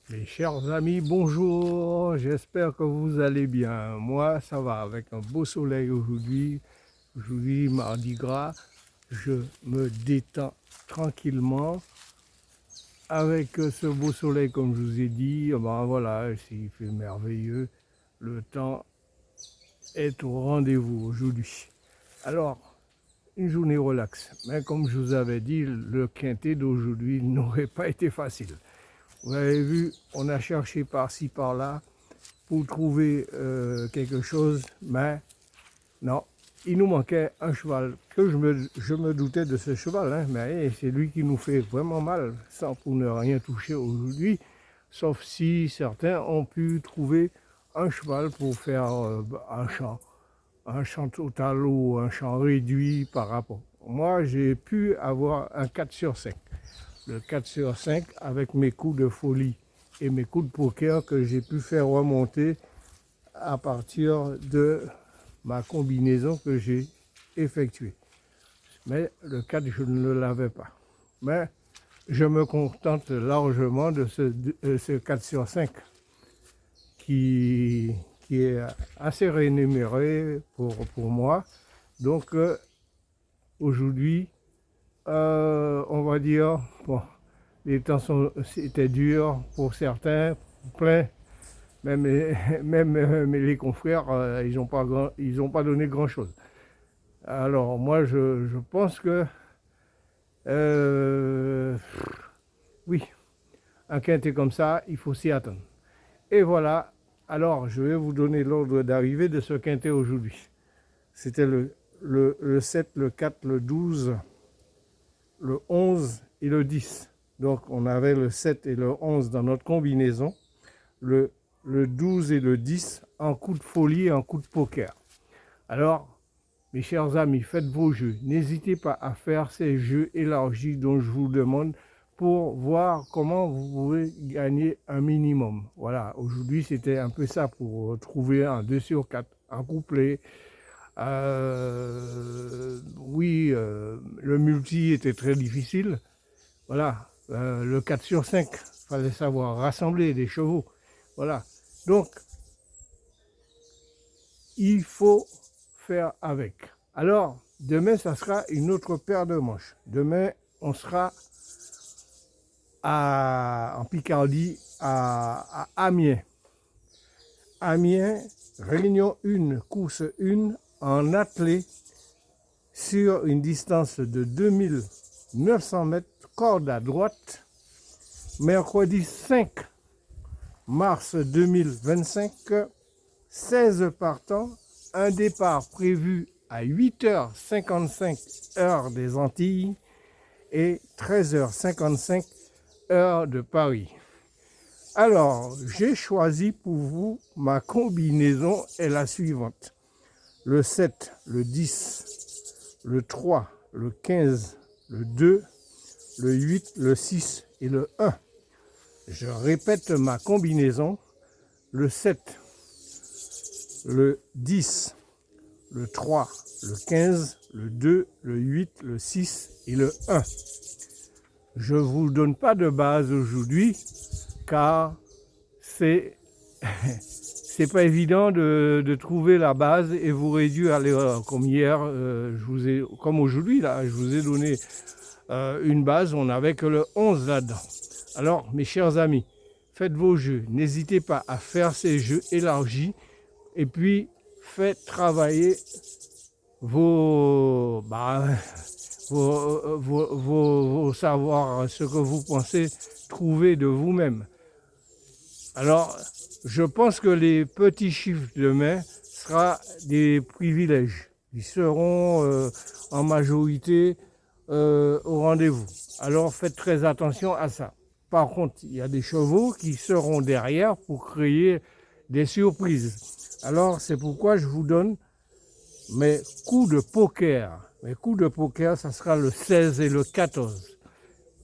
Mes chers amis, bonjour, j'espère que vous allez bien. Moi, ça va, avec un beau soleil aujourd'hui, mardi gras, je me détends tranquillement. Avec ce beau soleil, comme je vous ai dit, ben voilà, il fait merveilleux, le temps est au rendez-vous aujourd'hui. Alors, une journée relaxe, mais comme je vous avais dit, le quintet d'aujourd'hui n'aurait pas été facile. Vous avez vu, on a cherché par-ci, par-là pour trouver quelque chose, mais non, il nous manquait un cheval. Que je me doutais de ce cheval, hein, mais c'est lui qui nous fait vraiment mal, sans pour ne rien toucher aujourd'hui, sauf si certains ont pu trouver un cheval pour faire un chant total ou un chant réduit par rapport. Moi, j'ai pu avoir un 4 sur 5. Le 4 sur 5 avec mes coups de folie et mes coups de poker que j'ai pu faire remonter à partir de ma combinaison que j'ai effectuée. Mais le 4, je ne l'avais pas. Mais je me contente largement de ce 4 sur 5 qui, qui est assez rémunéré pour moi. Donc aujourd'hui, on va dire, bon, les temps étaient durs pour certains, plein. Même, même les confrères, ils n'ont pas donné grand-chose. Alors moi, je pense que, euh, oui, un quintet comme ça, il faut s'y attendre. Et voilà, alors je vais vous donner l'ordre d'arrivée de ce quintet aujourd'hui. C'était le 7, le 4, le 12, le 11 et le 10. Donc on avait le 7 et le 11 dans notre combinaison, le, le 12 et le 10 en coup de folie et en coup de poker. Alors, mes chers amis, faites vos jeux. N'hésitez pas à faire ces jeux élargis dont je vous demande pour voir comment vous pouvez gagner un minimum. Voilà, aujourd'hui c'était un peu ça pour trouver un 2 sur 4, un couplet. Oui, le multi était très difficile. Voilà, le 4 sur 5, il fallait savoir rassembler des chevaux. Voilà, donc il faut faire avec. Alors, demain, ça sera une autre paire de manches. Demain, on sera en Picardie, à Amiens. Amiens, réunion 1, course 1, en attelé, sur une distance de 2900 mètres, corde à droite, mercredi 5 mars 2025, 16 partants, un départ prévu à 8h55 heure des Antilles et 13h55 heure de Paris. Alors, j'ai choisi pour vous, ma combinaison est la suivante. Le 7, le 10, le 3, le 15, le 2, le 8, le 6 et le 1. Je répète ma combinaison. Le 7, le 10, le 3, le 15, le 2, le 8, le 6 et le 1. Je ne vous donne pas de base aujourd'hui car c'est pas évident de trouver la base et vous réduire à l'erreur. Comme hier, comme aujourd'hui, là, je vous ai donné une base, on n'avait que le 11 là-dedans. Alors, mes chers amis, faites vos jeux. N'hésitez pas à faire ces jeux élargis et puis faites travailler vos, vos savoirs, ce que vous pensez trouver de vous-même. Alors, je pense que les petits chiffres demain seront des privilèges. Ils seront en majorité au rendez-vous. Alors, faites très attention à ça. Par contre, il y a des chevaux qui seront derrière pour créer des surprises. Alors, c'est pourquoi je vous donne mes coups de poker. Mes coups de poker, ça sera le 16 et le 14.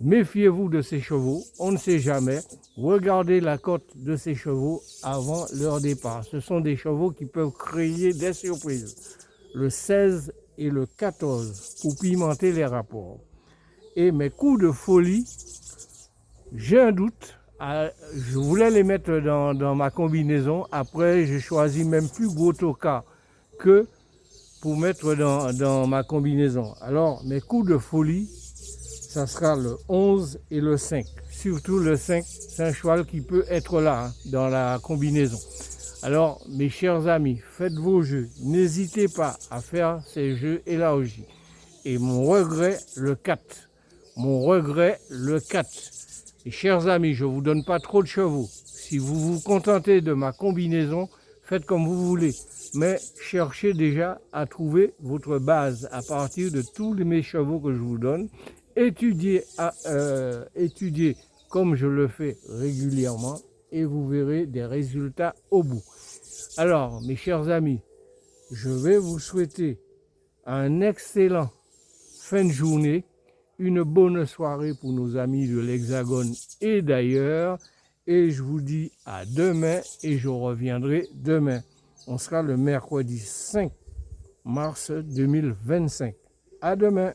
Méfiez-vous de ces chevaux, on ne sait jamais. Regardez la cote de ces chevaux avant leur départ. Ce sont des chevaux qui peuvent créer des surprises. Le 16 et le 14 pour pimenter les rapports. Et mes coups de folie, j'ai un doute Je voulais les mettre dans ma combinaison. Après, j'ai choisi même plus gros toka que pour mettre dans ma combinaison. Alors, mes coups de folie, ça sera le 11 et le 5. Surtout le 5, c'est un cheval qui peut être là, hein, dans la combinaison. Alors, mes chers amis, faites vos jeux. N'hésitez pas à faire ces jeux élargis. Et mon regret, le 4. Mon regret, le 4. Et chers amis, je ne vous donne pas trop de chevaux. Si vous vous contentez de ma combinaison, faites comme vous voulez. Mais cherchez déjà à trouver votre base à partir de tous mes chevaux que je vous donne. Étudiez comme je le fais régulièrement et vous verrez des résultats au bout. Alors, mes chers amis, je vais vous souhaiter un excellent fin de journée, une bonne soirée pour nos amis de l'Hexagone et d'ailleurs. Et je vous dis à demain et je reviendrai demain. On sera le mercredi 5 mars 2025. À demain.